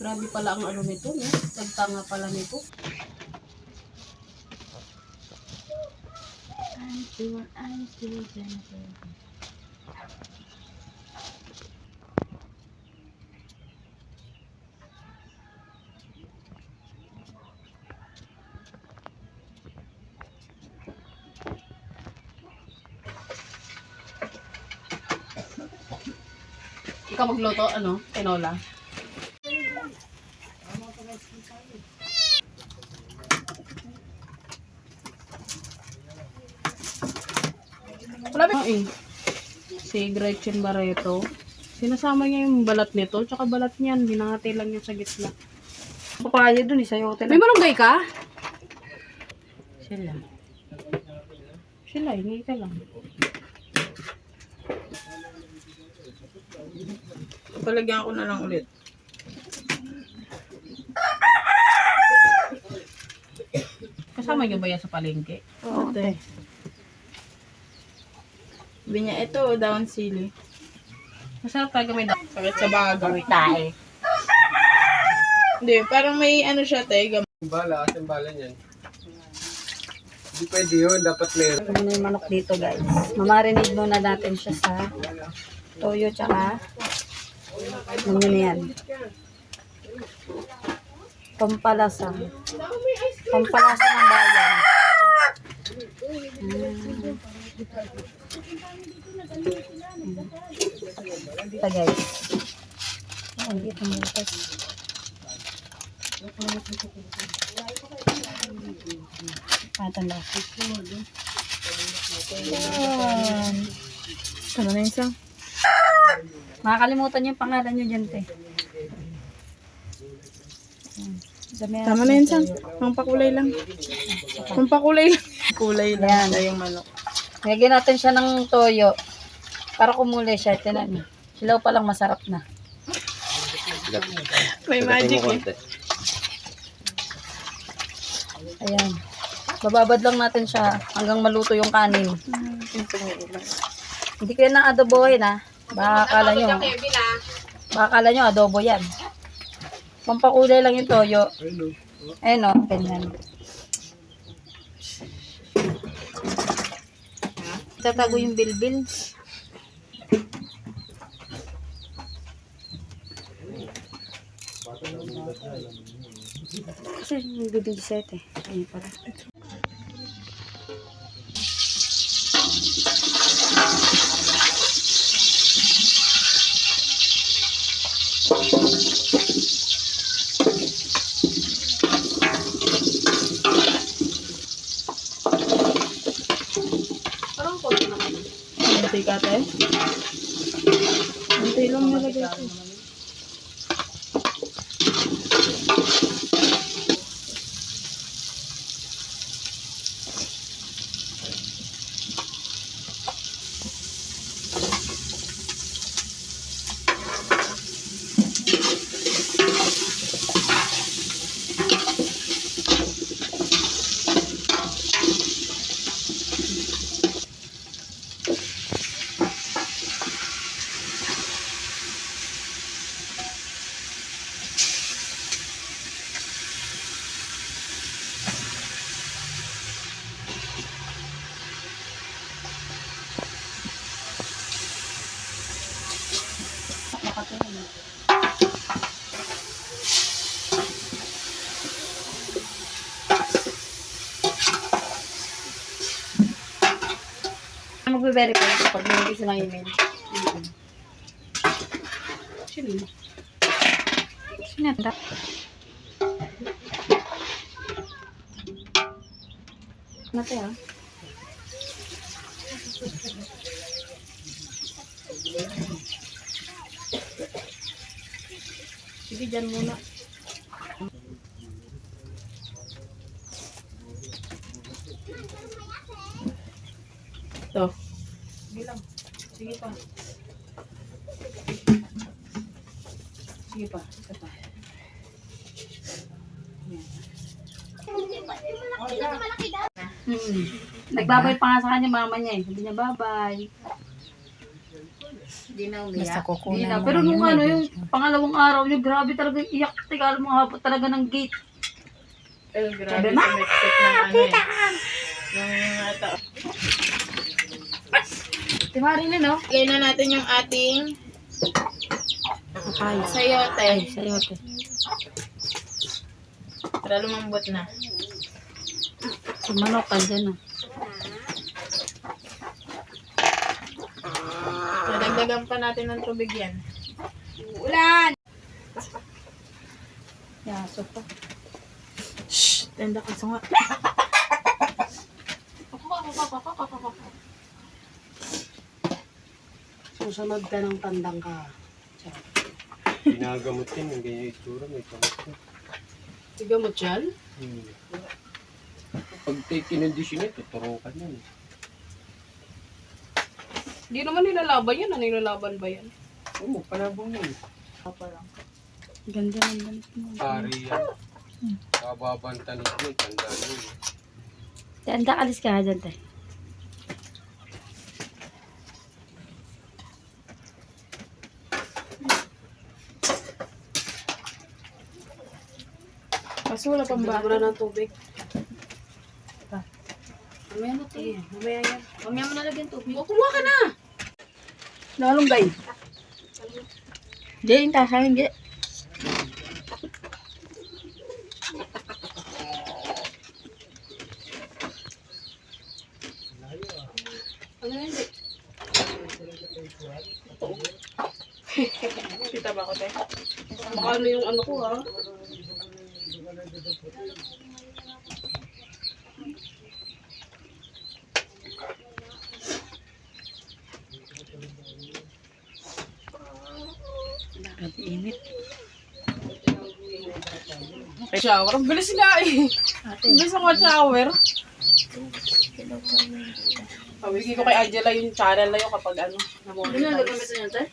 Grabe pala ang ano nito, no? Tagtanga pala nito. Ikaw magluto, ano? Tinola. Wala ba? Si Gretchen Barreto. Sinasama niya yung balat nito, tsaka balat niyan. Hinangati lang niya sa gitna. Papaya dun, sayote May lang. malunggay ka? Sila. Sila, hingi ka lang. Palagyan ko na lang ulit. Kasama niyo ba yan sa palengke? Oo, te. Sabi niya, ito, down sili. Masarap talaga may Sakit sa baga. tayo. Hindi, parang may ano siya, te. Bala, kasing bala niyan. Hindi pwede yun, dapat meron. Muna yung manok dito, guys. Mamarinate muna natin siya sa toyo, tsaka ano na yan. Pampalasa. Pampalasa ng bayan. Ito, guys. Oh, hindi ito mutas. Patanda. Yan. Tama na yung sang. Makakalimutan yung pangalan nyo dyan, te. Tama na yun, Sam. Pampakulay lang. Pampakulay lang. Kulay lang siya yung manok. Lagyan natin siya ng toyo para kumulay siya. Tinan. Silaw pa lang masarap na. May magic eh. Ayan. Bababad lang natin siya hanggang maluto yung kanin. Hindi ko yan ng adobohin, ha. Baka akala nyo adobo yan. Pampakulay lang yung toyo. Ayun o, ganyan. Tatago yung bilbil. Kasi yung bilbil set eh. Ayun pala. Parang konti naman. Antay ka, te. Antay lang nilagay ko. Magbe-verify ko pag hindi sila ng email. Sino? Sinata. Nate ha? Sige, dyan muna. Ito. Sige lang. Sige pa. Sige pa. Isa pa. Yan. Nagbabay pa nga sa kanya mama niya eh. Sabi niya, bye-bye. Basta Hindi kukunan na. mo Pero nung yun, ano, eh. yung pangalawang araw niya, grabe talaga iyak. Teka, alam mo, habot talaga ng gate. Grabe Sabi, sa Mexico ng ano eh. Ng tao. Timari na, no? Lagay na natin yung ating Ay, sayote. sayote. Para lumambot na. Si manok, andyan na. Nadagdagan pa natin ng tubig yan. Yaso pa. Shh, tenda ka nga. Susunod ka ng tandang ka. Ginagamot yan, yung ganyan yung itsura, may kamot ko. Tiga mo dyan? Pag take kinondisyon yan, tuturukan yan. Hindi naman nilalaban yan. Ano nilalaban ba yan? Oo, palabong yan. Ganda ng ganit mo. Pari yan. Kababantanig yun, tandaan yun. Tanda, alis ka nga dyan, tay. Kaso wala pang bata. Wala ng tubig. Mamaya na tayo. Mamaya yan. Mamaya mo nalagyan tubig. Kumuha ka na! Nalunggay. Hindi, yung tasa, hindi. Ano yun? Kita ba ako, te? Baka ano yung ano ko, ha? Grabe init. Shower. Ang bilis nga eh. Ang bilis ako shower. Pawigin ko kay Angela yung channel na yun kapag ano. Ano na gagamit niyo, tay?